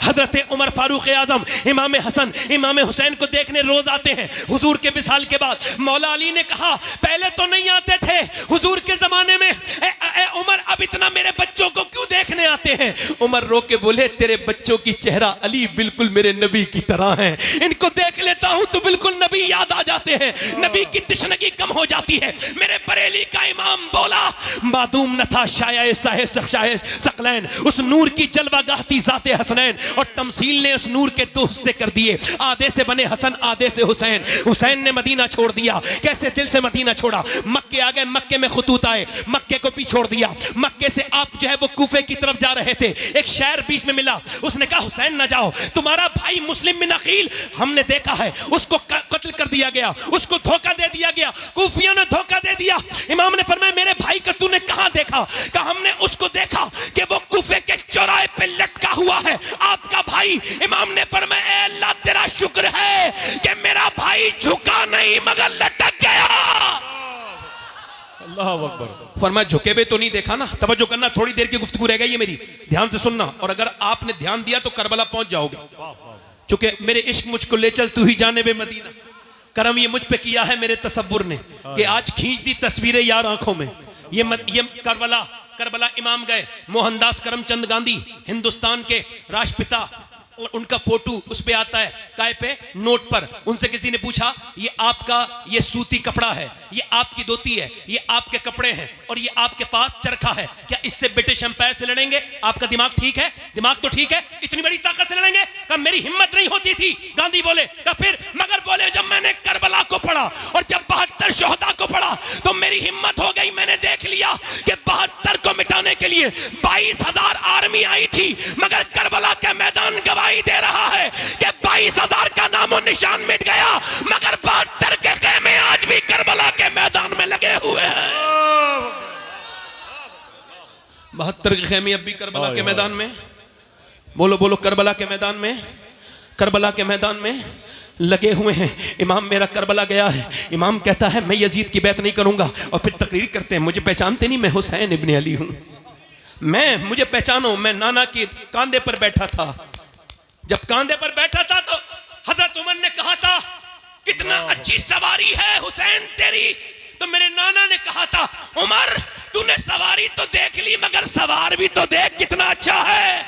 हजरत उमर फारूक आजम इमाम हसन इमाम हुसैन को देखने रोज आते हैं हुजूर के विसाल के बाद। मौला अली ने कहा पहले तो नहीं आते थे हुजूर के जमाने में, उमर अब इतना मेरे बच्चों को क्यों देखने आते हैं? उमर रो के बोले तेरे बच्चों की चेहरा अली बिल्कुल मेरे नबी की तरह है, इनको देख लेता हूं तो बिल्कुल नबी याद आ जाते हैं, नबी की तशनगी कम हो जाती है। मेरे बरेली का इमाम बोला मादूम न था शाया सकलैन, उस नूर की जलवागाह थी जाते हसनैन, और तमसील ने उस नूर के दो हिस्से कर दिए, आधे से बने हसन आधे से हुसैन। हुसैन ने मदीना छोड़ दिया, कैसे दिल से मदीना छोड़ा, मक्के आ गए, मक्के में खतूत आए, मक्के को भी छोड़ दिया। मक्के से आप जो है वो कूफे की तरफ जा रहे थे, एक शायर बीच में मिला, उसने कहा हुसैन न जाओ, तुम्हारा भाई मुस्लिम बिन अकील हमने देखा है उसको कत्ल कर दिया गया, उसको धोखा दे दिया गया, कूफियों ने धोखा दे दिया। इमाम ने फरमाया मेरे भाई का तूने कहां देखा? कहा हमने उसको देखा कि वो कूफे के चौराहे पे लटका हुआ है आपका भाई। इमाम ने फरमाया अल्लाह तेरा शुक्र है कि मेरा भाई झुका नहीं मगर लटक गया। अल्लाह अकबर। फरमाया झुके हुए तो नहीं देखा ना, तवज्जो करना, थोड़ी देर की गुफ्तगू रह गई है मेरी, ध्यान से सुनना, और अगर आपने ध्यान दिया तो करबला पहुंच जाओगे। चूंकि मेरे इश्क मुझको ले चल तू ही जाने बे मदीना, करम ये मुझ पे किया है मेरे तसव्वुर ने कि आज खींच दी तस्वीरें यार आंखों में। ये करबला इमाम गए, मोहनदास करमचंद गांधी हिंदुस्तान के राष्ट्रपिता, और उनका फोटो उस पे आता है काय पे नोट पर। उनसे किसी ने पूछा ये आपका ये सूती कपड़ा है, ये आपकी धोती है, ये आपके कपड़े हैं और ये आपके पास चरखा है, क्या इससे ब्रिटिश एम्पायर से लड़ेंगे? आपका दिमाग ठीक है? दिमाग तो ठीक है, इतनी बड़ी ताकत से लड़ेंगे? कब मेरी हिम्मत नहीं होती थी, गांधी बोले। कब फिर मगर बोले जब मैंने करबला को पढ़ा और जब 72 शोहदा को पढ़ा तो मेरी हिम्मत हो गई, मैंने देख लिया कि 72 को मिटाने के लिए 22,000 आर्मी आई थी, मगर करबला के मैदान गवाही दे रहा है कि 22,000 का नामो निशान मिट गया, मगर 72 के ख़ैमे आज भी करबला के मैदान में लगे हुए हैं। 72 के ख़ैमे अब भी करबला के मैदान में, बोलो बोलो, करबला के मैदान में, करबला के मैदान में लगे हुए हैं। इमाम मेरा करबला गया है, इमाम कहता है मैं यजीद की बैत नहीं करूंगा, और फिर तकरीर करते हैं मुझे पहचानते नहीं, मैं हुसैन इब्न अली हूं, मुझे पहचानो, मैं नाना के कांधे पर बैठा था। जब कांधे पर बैठा था तो हजरत उमर ने कहा था कितना अच्छी सवारी है हुसैन तेरी, तो मेरे नाना ने कहा था उमर तूने सवारी तो देख ली मगर सवार भी तो देख कितना अच्छा है।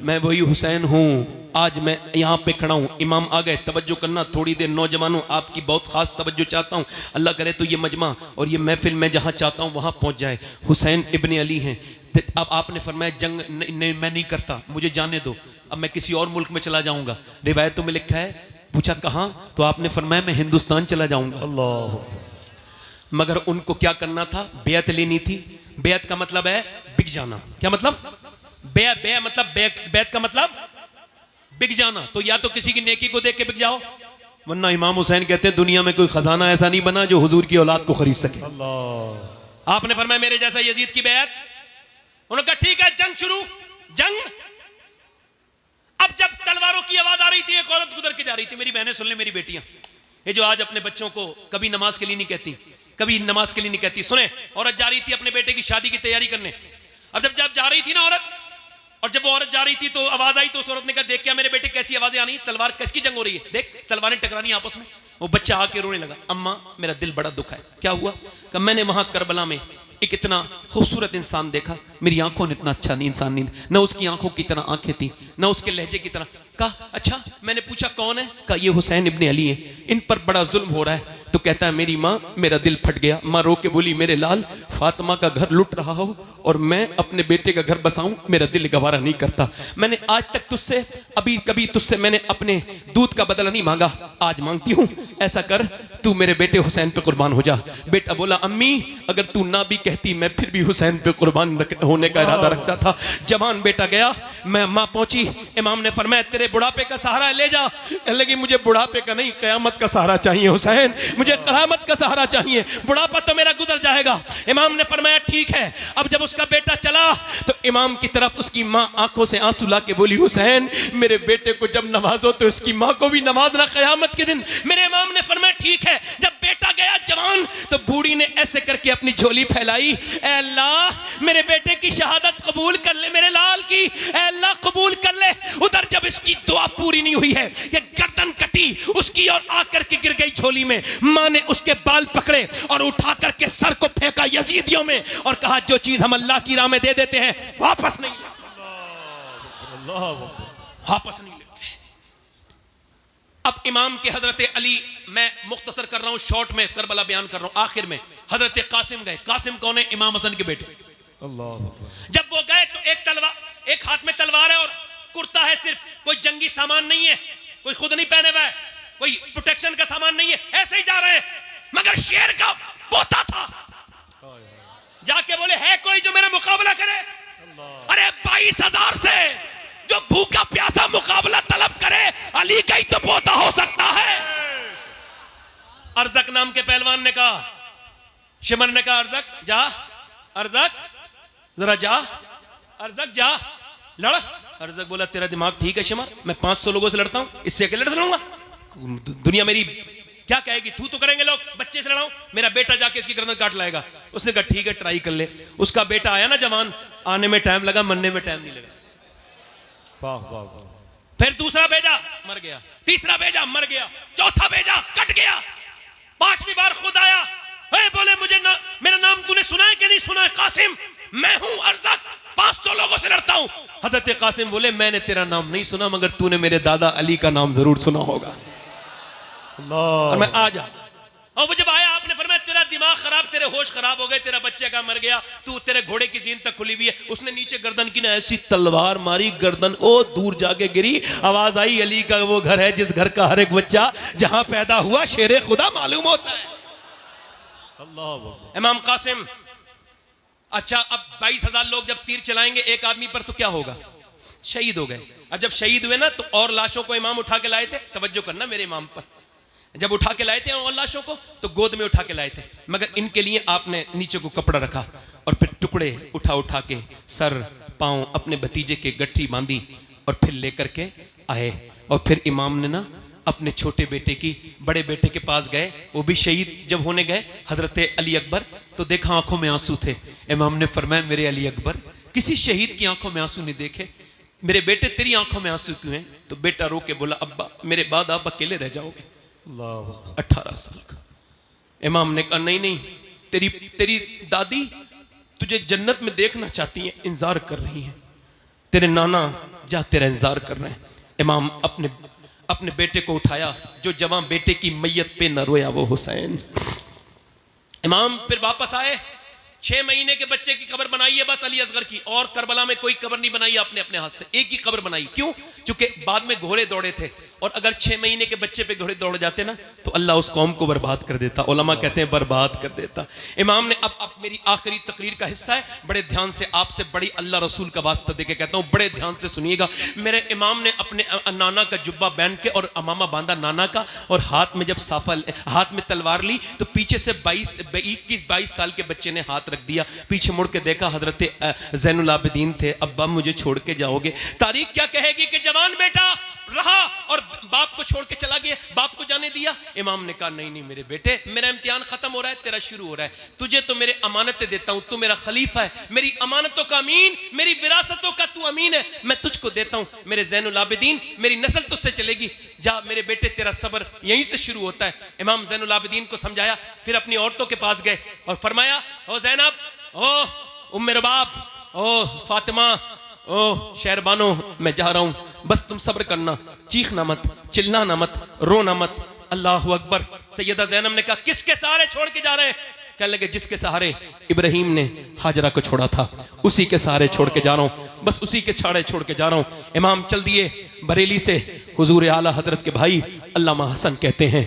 मैं वही हुसैन हूं, आज मैं यहां पे खड़ा हूं। इमाम आ गए, तवज्जो करना थोड़ी देर, नौजवानों आपकी बहुत खास तवज्जो चाहता हूं, अल्लाह करे तो ये मजमा और ये महफिल मैं जहां चाहता हूं वहां पहुंच जाए। हुसैन इब्न अली हैं। अब आपने फरमाया जंग नहीं मैं नहीं करता, मुझे जाने दो, अब मैं किसी और मुल्क में चला जाऊंगा। रिवायतों में लिखा है, पूछा कहां, तो आपने फरमाया मैं हिंदुस्तान चला जाऊंगा। अल्लाह। मगर उनको क्या करना था, बेअत लेनी थी। बेअत का मतलब है बिक जाना। क्या मतलब? बेअत का मतलब बिक जाना। तो या तो किसी की नेकी को देख के बिक जाओ, वरना इमाम हुसैन कहते हैं दुनिया में कोई खजाना ऐसा नहीं बना जो हुजूर की औलाद को खरीद सके। अल्लाह। आपने फरमाया मेरे जैसा यजीद की बेअत। उन्होंने कहा ठीक है जंग शुरू। जंग। अब जब तलवारों की आवाज आ रही थी, एक औरत गुजर के जा रही थी। मेरी बहनें सुन ले, मेरी बेटियां, ये जो आज अपने बच्चों को कभी नमाज के लिए नहीं कहती, कभी नमाज के लिए नहीं कहती, सुने, औरत जा रही थी अपने बेटे की शादी की तैयारी करने। अब जब जा रही थी ना औरत, और जब वो औरत जा रही थी तो आवाज आई, तो उस औरत ने कहा देख क्या मेरे बेटे कैसी आवाजें आ रही, तलवार किसकी जंग हो रही है, देख तलवारें टकरानी आपस में। वो बच्चा आके रोने लगा, अम्मा मेरा दिल बड़ा दुख है। क्या हुआ? कि मैंने वहां करबला में एक इतना खूबसूरत इंसान देखा, मेरी आंखों ने इतना अच्छा नहीं इंसान नहीं, न उसकी आंखों की तरह आंखें थी, न उसके लहजे की तरह। कहा अच्छा, मैंने पूछा कौन है? कहा ये हुसैन इब्न अली है, इन पर बड़ा जुल्म हो रहा है। तो कहता है मेरी माँ, मेरा दिल फट गया। माँ रो के बोली मेरे लाल, फातिमा का घर लुट रहा हो और मैं अपने बेटे का घर बसाऊं, मेरा दिल गवारा नहीं करता। मैंने आज तक तुझसे कभी तुझसे मैंने अपने दूध का बदला नहीं मांगा, आज मांगती हूं, ऐसा कर तू मेरे बेटे हुसैन पे कुर्बान हो जा। बेटा बोला अम्मी अगर तू ना भी कहती मैं फिर भी हुसैन पे कुर्बान होने का इरादा रखता था। जवान बेटा गया, मैं माँ पहुंची, इमाम ने फरमाया तेरे बुढ़ापे का सहारा ले जा। लगी मुझे बुढ़ापे का नहीं, कयामत का सहारा चाहिए हुसैन, मुझे कयामत का सहारा चाहिए, बुढ़ापा तो मेरा गुजर जाएगा। इमाम ने फरमाया ठीक है। अब जब उसका बेटा चला तो इमाम की तरफ उसकी माँ आंखों से आंसू ला के बोली हुसैन मेरे बेटे को जब नवाजो तो इसकी माँ को भी नवाजना कयामत के दिन। मेरे इमाम ने फरमाया ठीक है। जब बेटा गया जवान तो बूढ़ी ने ऐसे करके अपनी झोली फैलाई, ऐ अल्लाह मेरे बेटे की शहादत कबूल कर ले, मेरे लाल की, ऐ अल्लाह कबूल कर उसकी दुआ पूरी नहीं हुई है, ये गर्दन कटी उसकी और आकर के गिर गई झोली में। मां ने उसके बाल पकड़े और उठा करके सर को फेंका यजीदियों में और कहा जो चीज हम अल्लाह की राह में दे देते हैं वापस नहीं लेते, वापस नहीं लेते। अब इमाम के हजरत अली, मैं मुख्तसर कर रहा हूं, शॉर्ट में करबला बयान कर रहा हूं, आखिर में हजरत कासिम गए। कासिम कौन है? इमाम हसन के बेटे। जब वो गए तो एक हाथ में तलवार है और कुर्ता है, सिर्फ कोई जंगी सामान नहीं है, कोई खुद नहीं पहने हुआ है, कोई प्रोटेक्शन का सामान नहीं है, ऐसे ही जा रहे हैं। मगर शेर का पोता था, जाके बोले है कोई जो मेरा मुकाबला करे? अरे 22,000 से जो भूखा प्यासा मुकाबला तलब करे, अली का ही तो पोता हो सकता है। अरजक नाम के पहलवान ने कहा, शिमर ने कहा अरजक जा, अरजक जरा जा, अरजक जा लड़। अरजक बोला तेरा दिमाग ठीक है शिमर, मैं 500 लोगों से लड़ता हूं, इससे अकेले लड़ लूंगा? दुनिया मेरी क्या कहेगी, तू तो करेंगे लोग, बच्चे से लड़ाऊं, मेरा बेटा जाके इसकी गर्दन काट लाएगा। उसने कहा ठीक है ट्राई कर ले। उसका बेटा आया ना जवान, आने में टाइम लगा, मरने में टाइम नहीं लगा। वाह वाह वाह। फिर दूसरा भेजा, मर गया, तीसरा भेजा, मर गया, चौथा भेजा, कट गया, 5वीं बार खुद आया, बोले मुझे ना, मेरा नाम तूने सुना है कि नहीं सुना है? कासिम, मैं हूं अरजक, 500 लोगों से लड़ता हूं। हजरत कासिम बोले मैंने तेरा नाम नहीं सुना, मगर तूने मेरे दादा अली का नाम जरूर सुना होगा। और मैं आ जा। और वो जब आया आपने फरमाया तेरा दिमाग खराब, तेरे होश खराब हो गए, तेरा बच्चे का मर गया, तू तेरे घोड़े की जीन तक खुली हुई है। उसने नीचे गर्दन की ना ऐसी तलवार मारी, गर्दन ओ दूर जाके गिरी। आवाज आई अली का वो घर है जिस घर का हर एक बच्चा जहां पैदा हुआ शेरे खुदा मालूम होता है। इमाम कासिम, अच्छा अब 22,000 लोग जब तीर चलाएंगे एक आदमी पर तो क्या होगा? शहीद हो गए। अब जब शहीद हुए ना तो और लाशों को इमाम उठा के लाए थे, तवज्जो करना मेरे इमाम पर, जब उठा के लाए थे और लाशों को तो गोद में उठा के लाए थे, मगर इनके लिए आपने नीचे को कपड़ा रखा और फिर टुकड़े उठा उठा के सर पांव अपने भतीजे के गठरी बांधी और फिर लेकर के आए। और फिर इमाम ने ना अपने छोटे बेटे की, बड़े बेटे के पास गए, वो भी शहीद जब होने गए, हजरत अली अकबर, तो देखा आंखों में आंसू थे। इमाम ने फरमाया मेरे अली अकबर, किसी शहीद की आंखों में आंसू नहीं देखे, मेरे बेटे तेरी आंखों में आंसू क्यों हैं? तो बेटा रो के बोला अब्बा मेरे बाद आप अकेले रह जाओगे। 18 साल का। इमाम ने कहा नहीं नहीं, तेरी दादी तुझे जन्नत में देखना चाहती है, इंतजार कर रही है, तेरे नाना जा तेरा इंतजार कर रहे हैं। इमाम अपने बेटे को उठाया, जो जवान बेटे की मैयत पे न रोया वो हुसैन। इमाम फिर वापस आए, 6 महीने के बच्चे की कब्र बनाई है बस अली असगर की, और करबला में कोई कब्र नहीं बनाई आपने अपने हाथ से, एक ही कब्र बनाई। क्यों? क्योंकि बाद में घोड़े दौड़े थे, और अगर 6 महीने के बच्चे पे घोड़े दौड़ जाते ना तो अल्लाह उस कौम को बर्बाद कर देता, उलमा कहते हैं बर्बाद कर देता। इमाम ने अब मेरी आखिरी तकरीर का हिस्सा है, बड़े ध्यान से आपसे बड़ी अल्लाह रसूल का वास्ता देके कहता हूँ, बड़े ध्यान से सुनिएगा। मेरे इमाम ने अपने नाना का जुब्बा पहन के और अमामा बांधा नाना का, और हाथ में जब साफा, हाथ में तलवार ली तो पीछे से 21-22 साल के बच्चे ने हाथ रख दिया, पीछे मुड़ के देखा हजरत ज़ैनुल आबिदीन थे। अब्बा मुझे छोड़ के जाओगे? तारीख क्या कहेगी कि जवान बेटा रहा और बाप को छोड़ के चला गया, बाप को जाने दिया। इमाम ने कहा नहीं नहीं मेरे बेटे, मेरा इम्तिहान खत्म हो रहा है, तेरा शुरू हो रहा है, तुझे तो मेरे अमानतें देता हूं, तू मेरा खलीफा है, मेरी अमानतों का अमीन, मेरी विरासतों का तू अमीन है, मैं तुझको देता हूं मेरे ज़ैनुल आबिदीन, मेरी नस्ल तुझसे चलेगी, जा मेरे बेटे तेरा सब्र यहीं से शुरू होता है। इमाम ज़ैनुल आबिदीन को समझाया, फिर अपनी औरतों के पास गए और फरमाया ओ ज़ैनब, ओ उम्मे रबाब, ओ फातिमा, ओ शहरबानो, मैं जा रहा हूं, बस तुम सब्र करना, चीखना मत, चिल्लाना मत, रोना मत। अल्लाह अकबर। सैयदा ज़ैनब ने कहा किसके सहारे छोड़ के जा रहे हैं? कहने लगे जिसके सहारे इब्राहिम ने हाजरा को छोड़ा था, उसी के सहारे छोड़ के जा रहा हूं, बस उसी के छाड़े छोड़ के जा रहा हूं। इमाम चल दिए बरेली से। हुजूर आला हजरत के भाई अल्लामा हसन कहते हैं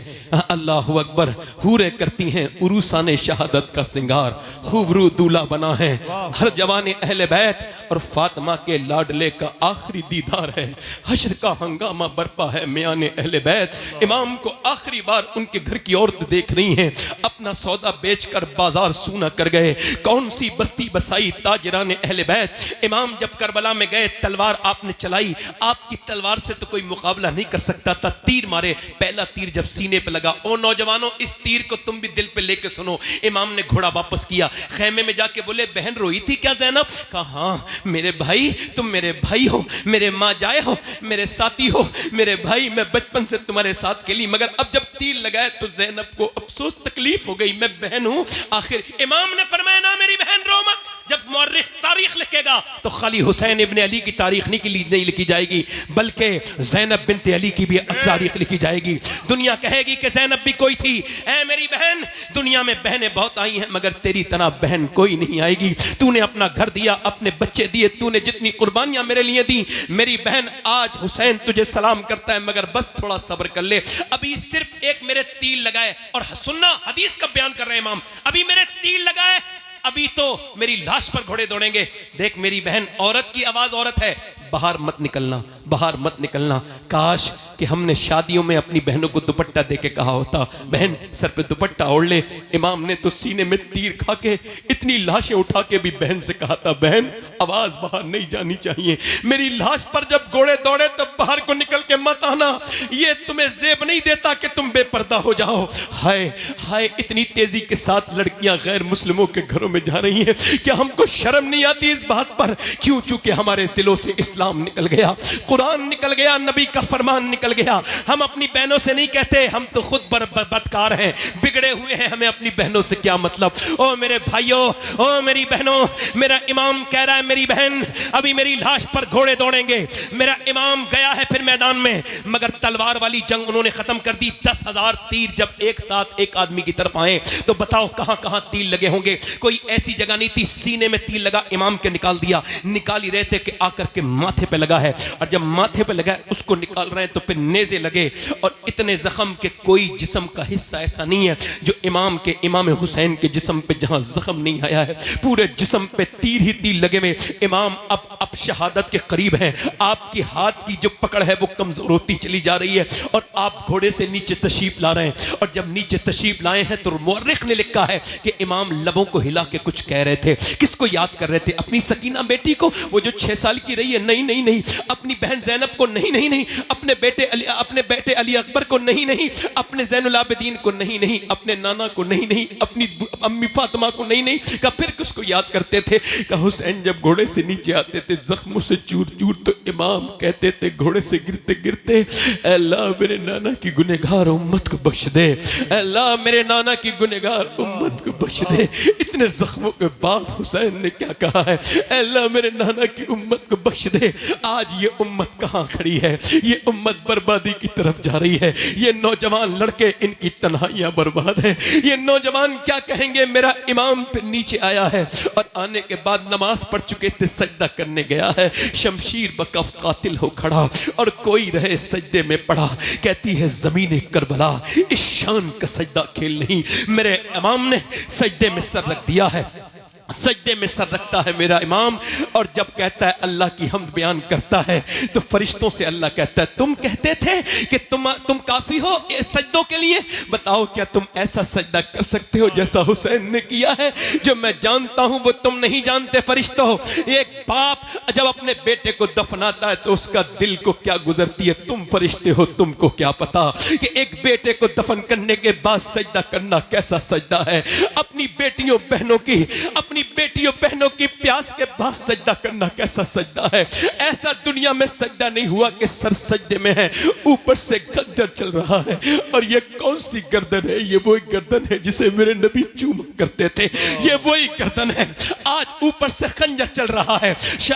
अल्लाह अकबर, हूरे करती हैं उरूसाने शहादत का सिंगार, खूबरू दूल्हा बना है हर जवान अहले बैत, और फातिमा के लाडले का आखिरी दीदार है, हश्र का हंगामा बरपा है मियाने अहले बैत। इमाम को आखिरी बार उनके घर की औरत देख रही हैं, अपना सौदा बेचकर देकर बाजार सूना कर गए। कौन सी बस्ती बसाई ताजरान अहले बैत। इमाम जब करबला में गए, तलवार आपने चलाई, आपकी तलवार से तो कोई मुकाबला नहीं कर सकता था। तीर मारे, पहला तीर जब सीने पे लगा, ओ नौजवानों इस तीर को तुम भी दिल पे लेके सुनो। इमाम ने घोड़ा वापस किया, खेमे में जाके बोले बहन रोई थी क्या ज़ैनब? कहा हाँ मेरे भाई, तुम मेरे भाई हो, मेरे माँ जाए हो, मेरे साथी हो, मेरे भाई, मैं बचपन से तुम्हारे साथ खेली, मगर अब जब तीर लगाए तो ज़ैनब को अफसोस तकलीफ हो गई, मैं बहन हूं। आखिर इमाम ने फरमाया ना मेरी बहन रो मत। जब मुअर्रिख तारीख लिखेगा तो खाली हुसैन इब्न अली की तारीख नहीं लिखी जाएगी, बल्कि ज़ैनब बिन्त अली की भी तारीख लिखी जाएगी। दुनिया कहेगी कि ज़ैनब भी कोई थी। ऐ मेरी बहन, दुनिया में बहनें बहुत आई हैं मगर तेरी तरह बहन कोई नहीं आएगी। तूने अपना घर दिया, अपने बच्चे दिए, तूने जितनी कुर्बानियां मेरे लिए दी, मेरी बहन आज हुसैन तुझे सलाम करता है, मगर बस थोड़ा सब्र कर ले। अभी सिर्फ एक मेरे तीर लगाए, और सुनना हदीस का बयान कर रहे हैं इमाम, अभी मेरे तीर लगाए, अभी तो मेरी लाश पर घोड़े दौड़ेंगे। देख मेरी बहन, औरत की आवाज औरत है, बाहर मत निकलना, बाहर मत निकलना। काश कि हमने शादियों में अपनी बहनों को दुपट्टा दे के कहा होता, बहन सर पे दुपट्टा ओढ़ ले। इमाम ने तो सीने में तीर खा के इतनी लाशें उठा के भी बहन से कहा था, बहन आवाज बाहर नहीं जानी चाहिए, मेरी लाश पर जब घोड़े दौड़े तो बाहर को निकल के मत आना, ये तुम्हें जेब नहीं देता कि तुम बेपर्दा हो जाओ। हाय हाय, इतनी तेजी के साथ लड़कियां गैर मुस्लिमों के घरों में जा रही हैं, क्या हमको शर्म नहीं आती इस बात पर? क्यों? चूंकि हमारे दिलों से इस्लाम निकल गया, कुरान निकल गया, नबी का फरमान निकल गया। हम अपनी बहनों से नहीं कहते हम तो खुद बदकार हैं, बिगड़े हुए हैं, हमें अपनी बहनों से क्या मतलब। ओ मेरे भाइयों, ओ मेरी बहनों, मेरा इमाम कह रहा है मेरी बहन अभी मेरी लाश पर घोड़े दौड़ेंगे। मेरा इमाम गया है फिर मैदान में, मगर तलवार वाली जंग उन्होंने खत्म कर दी। 10,000 तीर जब एक साथ एक आदमी की तरफ आए तो बताओ कहां कहां तीर लगे होंगे? कोई ऐसी जगह नहीं थी, सीने में तीर लगा, इमाम के निकाल दिया। निकाल ही रहे थे कि आकर के माथे पे लगा है, और जब माथे पे लगा है उसको निकाल रहे हैं तो फिर नेज़े लगे, और इतने जख्म के कोई जिस्म का हिस्सा ऐसा नहीं है जो इमाम हुसैन के जिस्म पे जहां जख्म नहीं आया है। पूरे जिस्म पे तीर ही तीर लगे हुए। इमाम अब शहादत के करीब हैं, आपकी हाथ की जो पकड़ है वो कमजोर होती चली जा रही है, और आप घोड़े से नीचे तशरीफ ला रहे हैं। और जब नीचे तशरीफ लाए हैं तो मुअर्रिख ने लिखा है कि इमाम लबों को हिला के कुछ कह रहे थे। किसको याद कर रहे थे? अपनी सकीना बेटी को, वो जो 6 साल की रही है, नहीं नहीं नहीं, अपनी बहन ज़ैनब को, नहीं नहीं नहीं, अपने बेटे अली अकबर को, नहीं नहीं, अपने ज़ैनुल आबिदीन को, नहीं नहीं, अपने नाना को, नहीं नहीं, अपनी अम्मी फातिमा को, नहीं नहीं। का फिर किसको याद करते थे? का हुसैन जब घोड़े से नीचे आते थे जख्मों से चूर चूर, तो इमाम कहते थे घोड़े से गिरते गिरते, अल्लाह मेरे नाना की गुनहगार उम्मत को बख्श दे, अल्लाह मेरे नाना की गुनहगार उम्मत को बख्श दे। इतने जख्मों के बाद हुसैन ने क्या कहा है? अल्लाह मेरे नाना की उम्मत को बख्श दे। आज ये उम्मत कहाँ खड़ी है? ये उम्मत बर्बादी की तरफ जा रही है। ये नौजवान लड़के, इनकी तन्हाइयां बर्बाद है। ये नौजवान क्या कहेंगे? मेरा इमाम फिर नीचे आया है, और आने के बाद नमाज पढ़ चुके थे, सजदा करने गया है, शमशीर बकफ कातिल हो खड़ा, और कोई रहे सजदे में पड़ा। कहती है ज़मीन करबला इस शान का सजदा खेल नहीं। मेरे इमाम ने सजदे में सर रख दिया है, सजदे में सर रखता है मेरा इमाम, और जब कहता है अल्लाह की हमद बयान करता है तो फरिश्तों से अल्लाह कहता है, तुम कहते थे कि तुम काफी हो सजदों के लिए, बताओ क्या तुम ऐसा सजदा कर सकते हो जैसा हुसैन ने किया है? जो मैं जानता हूं वो तुम नहीं जानते फरिश्तों। एक बाप जब अपने बेटे को दफनाता है तो उसका दिल को क्या गुजरती है, तुम फरिश्ते हो, तुमको क्या पता कि एक बेटे को दफन करने के बाद सजदा करना कैसा सजदा है। अपनी बेटियों बहनों की प्यास के बाद सजदा करना कैसा सजदा है। ऐसा दुनिया में सजदा नहीं हुआ कि सर सजदे में है, ऊपर से खंजर चल रहा है। और ये कौन सी गर्दन है? ये वही गर्दन है जिसे मेरे नबी चूमा करते थे, ये वही गर्दन है। आज ऊपर से खंजर चल रहा है।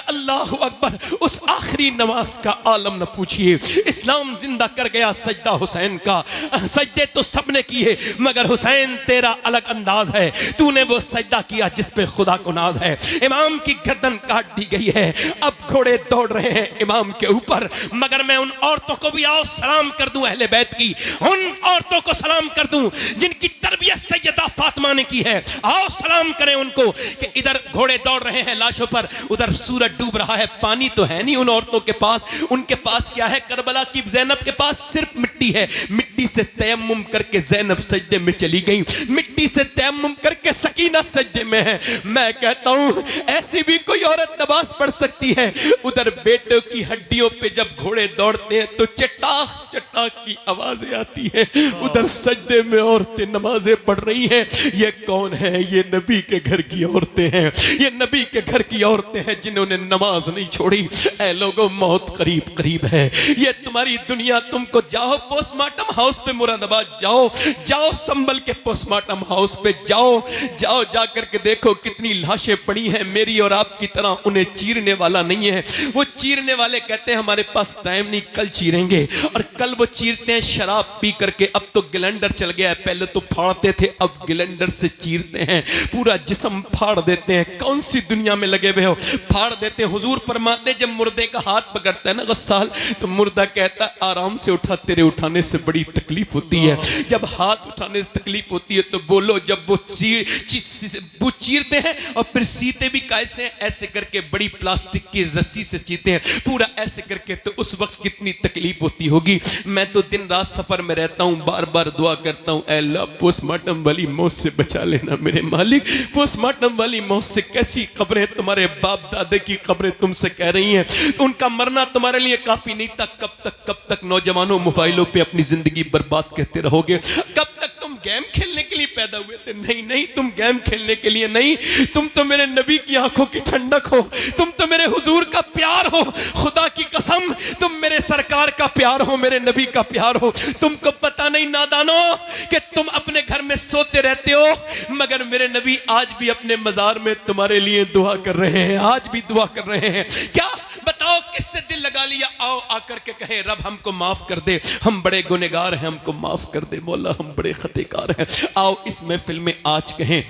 अल्लाहु अकबर। उस आखिरी नमाज का आलम न पूछिए। इस्लाम जिंदा कर गया सजदा हुसैन का। सजदे तो सबने किए, मगर हुसैन तेरा अलग अंदाज है। तूने वो सजदा किया जिस पे खुदा को नाज है। इमाम की गर्दन काट दी गई है, अब घोड़े दौड़ रहे हैं इमाम के ऊपर। मगर मैं उन औरतों को भी आओ सलाम कर दूं, अहले बैत की उन औरतों को सलाम कर दूं जिनकी तरबियत सैयदा फातिमा ने की है। आओ सलाम करें उनको कि इधर घोड़े दौड़ रहे हैं लाशों पर, उधर सूरज डूब रहा है, पानी तो है नहीं उन औरतों के पास। उनके पास क्या है? करबला की ज़ैनब के पास सिर्फ मिट्टी है। मिट्टी से तयम्मुम करके ज़ैनब सजदे में चली गई, मिट्टी से तयम्मुम करके सकीना सजदे में है। मैं कहता हूं ऐसी भी कोई औरत नमाज पढ़ सकती है। उधर बेटों की हड्डियों पे जब घोड़े दौड़ते हैं तो चटाक चटाक की आवाजें आती हैं, उधर सजदे में औरतें नमाजें पढ़ रही हैं। ये कौन है? ये नबी के घर की औरतें हैं, ये नबी के घर की औरतें हैं जिन्होंने नमाज नहीं छोड़ी। ऐ लोगों, मौत करीब करीब है। ये तुम्हारी दुनिया, तुमको जाओ पोस्टमार्टम हाउस पे मुरादाबाद जाओ, जाओ संभल के पोस्टमार्टम हाउस पे जाओ, जाओ जाकर के देखो कितनी लाशें पड़ी हैं। मेरी और आपकी तरह उन्हें चीरने वाला नहीं है। वो चीरने वाले कहते हैं हमारे पास टाइम नहीं, कल चीरेंगे, और कल वो चीरते हैं शराब पी करके। अब तो ग्लेंडर चल गया है, पहले तो फाड़ते थे, अब ग्लेंडर से चीरते हैं, पूरा जिस्म फाड़ देते हैं। कौन सी दुनिया में लगे हुए हो? फाड़ देते हैं। हुजूर फरमाते जब मुर्दे का हाथ पकड़ता है ना गस्साल, तो मुर्दा कहता है आराम से उठा, तेरे उठाने से बड़ी तकलीफ होती है। जब हाथ उठाने से तकलीफ होती है तो बोलो। जब वो चीरते हैं और फिर सीते भी कैसे हैं, ऐसे करके बड़ी प्लास्टिक की रस्सी से चीरते हैं पूरा ऐसे करके, तो उस वक्त कितनी तकलीफ होती होगी। मैं तो दिन रात सफर में रहता हूं, बार बार दुआ करता हूं, ऐ अल्लाह पोस्टमार्टम वाली मौत से बचा लेना मेरे मालिक। पोस्टमार्टम वाली मौत से कैसी खबरें तुम्हारे बाप दादे की खबरें तुमसे कह रही हैं, उनका मरना तुम्हारे लिए काफी नहीं था। कब तक नौजवानों मोबाइलों पे अपनी जिंदगी बर्बाद करते रहोगे? कब तक तुम गेम खेलने के लिए पैदा हुए थे? नहीं, तुम गेम खेलने के लिए नहीं, तुम तो मेरे नबी की आंखों की ठंडक हो, तुम तो मेरे हुजूर का प्यार हो। खुदा की कसम, तुम मेरे सरकार का प्यार हो, मेरे नबी का प्यार हो। तुमको पता नहीं नादानो कि तुम अपने घर में सोते रहते हो, मगर मेरे नबी आज भी अपने मजार में तुम्हारे लिए दुआ कर रहे हैं, आज भी दुआ कर रहे हैं। क्या बताओ किससे दिल लगा लिया? आओ आकर के कहें रब हमको माफ कर दे, हम बड़े गुनहगार हैं, हमको माफ कर दे मौला, हम बड़े खतेकार हैं। आओ इस महफिल में आज कहें।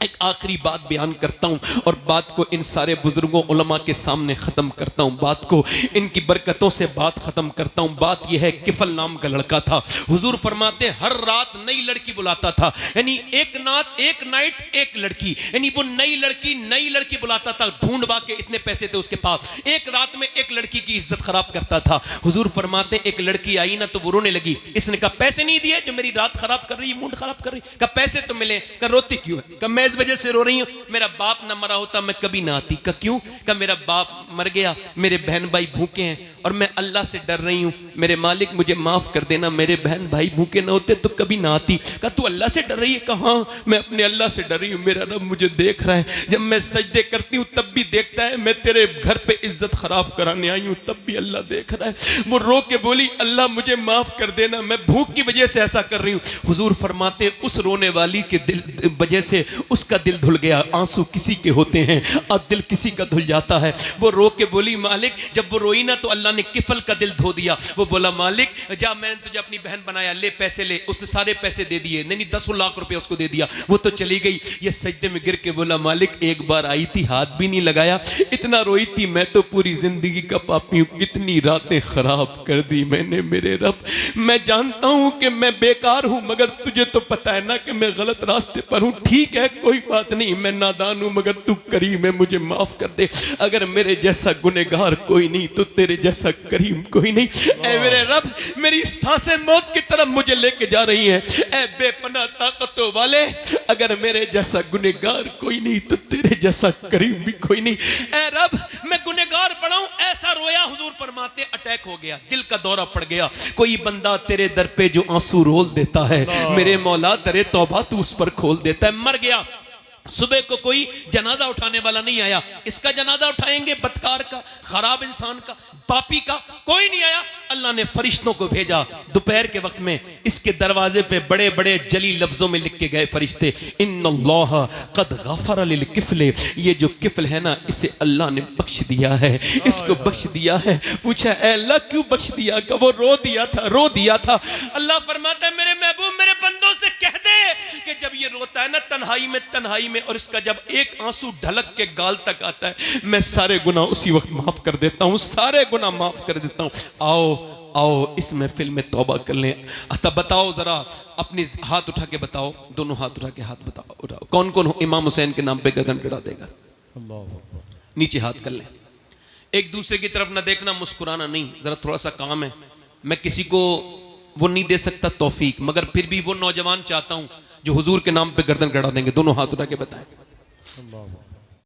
एक आखिरी बात बयान करता हूं और बात को इन सारे बुजुर्गों उलमा के सामने खत्म करता हूं, बात को इनकी बरकतों से बात खत्म करता हूं। बात यह है, किफल नाम का लड़का था। हुजूर फरमाते हर रात नई लड़की बुलाता था, यानी एक नाइट एक लड़की, यानी वो नई लड़की बुलाता था। ढूंढवा के इतने पैसे थे उसके पास, एक रात में एक लड़की की इज्जत खराब करता था। हुजूर फरमाते एक लड़की आई ना तो वो रोने लगी। इसने कहा पैसे नहीं दिए जो मेरी रात खराब कर रही है, मूड खराब कर रही। कहा पैसे तो मिले। कहा रोती क्यों है? कहा मैं इस वजह से रो रही हूं, मेरा बाप ना मरा होता मैं कभी ना आती। कहा क्यों? कहा मेरा बाप मर गया, मेरे बहन भाई भूखे हैं और मैं अल्लाह से डर रही हूं, मेरे मालिक मुझे माफ कर देना, मेरे बहन भाई भूखे ना होते तो कभी ना आती। कहा तू अल्लाह से डर रही है? कहा हाँ, मैं अपने अल्लाह से डर रही हूं, मेरा रब मुझे देख रहा है, जब मैं सजदे करती हूं तब भी देखता है, मैं तेरे घर पे इज्जत खराब कराने आई हूं तब भी अल्लाह देख रहा है। वो रो के बोली अल्लाह मुझे माफ कर देना, मैं भूख की वजह से ऐसा कर रही हूं। हुजूर फरमाते उस रोने वाली के दिल वजह से उसका दिल धुल गया। आंसू किसी के होते हैं और दिल किसी का धुल जाता है। वो रो के बोली मालिक, जब वो रोई ना तो अल्लाह ने किफल का दिल धो दिया। वो बोला मालिक जा, मैंने तुझे अपनी बहन बनाया, ले पैसे ले। उसने सारे पैसे दे दिए, नहीं 10 लाख रुपए उसको दे दिया। वो तो चली गई। ये सजदे में गिर के बोला मालिक एक बार आई थी, हाथ भी नहीं लगाया, इतना रोई थी, मैं तो पूरी जिंदगी का पापी हूं, कितनी रातें खराब कर दी मैंने मेरे रब। मैं जानता हूं कि मैं बेकार हूं, मगर तुझे तो पता है ना कि मैं गलत रास्ते पर हूं। ठीक है कोई बात नहीं, मैं नादान हूं, मगर तू करीम है, मुझे माफ कर दे। अगर मेरे जैसा गुनहगार कोई नहीं तो तेरे जैसा करीम कोई नहीं। ऐ मेरे रब, मेरी सांसें मौत की तरफ मुझे लेके जा रही हैं। ऐ बेपनाह ताकतों वाले, अगर मेरे जैसा गुनहगार कोई नहीं तो तेरे जैसा करीम भी कोई नहीं। ऐ रब, मैं गुनहगार पड़ा हूं, ऐसा रोया। हुजूर फरमाते अटैक हो गया, दिल का दौरा पड़ गया। कोई बंदा तेरे दर पे जो आंसू रोल देता है, मेरे मौला दरे तौबा तू उस पर खोल देता है। मर गया। सुबह को कोई जनाजा उठाने वाला नहीं आया। इसका जनाजा उठाएंगे बदकार का, खराब इंसान का, पापी का, कोई नहीं आया। अल्लाह ने फरिश्तों को भेजा। दोपहर के वक्त में इसके दरवाजे पे बड़े बड़े जली लफ्जों में लिख के गए फरिश्ते, इन्नल्लाह कद गफर लिल किफले, ये जो किफल है ना इसे अल्लाह ने बख्श दिया है, इसको बख्श दिया है। पूछा ऐ अल्लाह क्यों बख्श दिया? का वो रो दिया था। अल्लाह फरमाता है मेरे महबूब मेरे बंदों से कह दे कि जब ये रोता है ना तन्हाई में, और इसका जब एक आंसू ढलक के गाल तक आता है, मैं सारे गुनाह उसी वक्त माफ कर देता हूं, सारे गुनाह माफ कर देता हूं। आओ इस महफिल में तौबा कर लें। अतः बताओ जरा, अपनी हाथ उठा के बताओ, दोनों हाथ उठा के हाथ बताओ, उठाओ, कौन कौन इमाम हुसैन के नाम पे गर्दन गिरा देगा? नीचे हाथ कर लें। एक दूसरे की तरफ ना देखना, मुस्कुराना नहीं, जरा थोड़ा सा काम है। मैं किसी को वो नहीं दे सकता तौफीक, मगर फिर भी वो नौजवान चाहता हूं जो हुजूर के नाम पे गर्दन गड़ा देंगे। दोनों हाथ उठा के बताएं।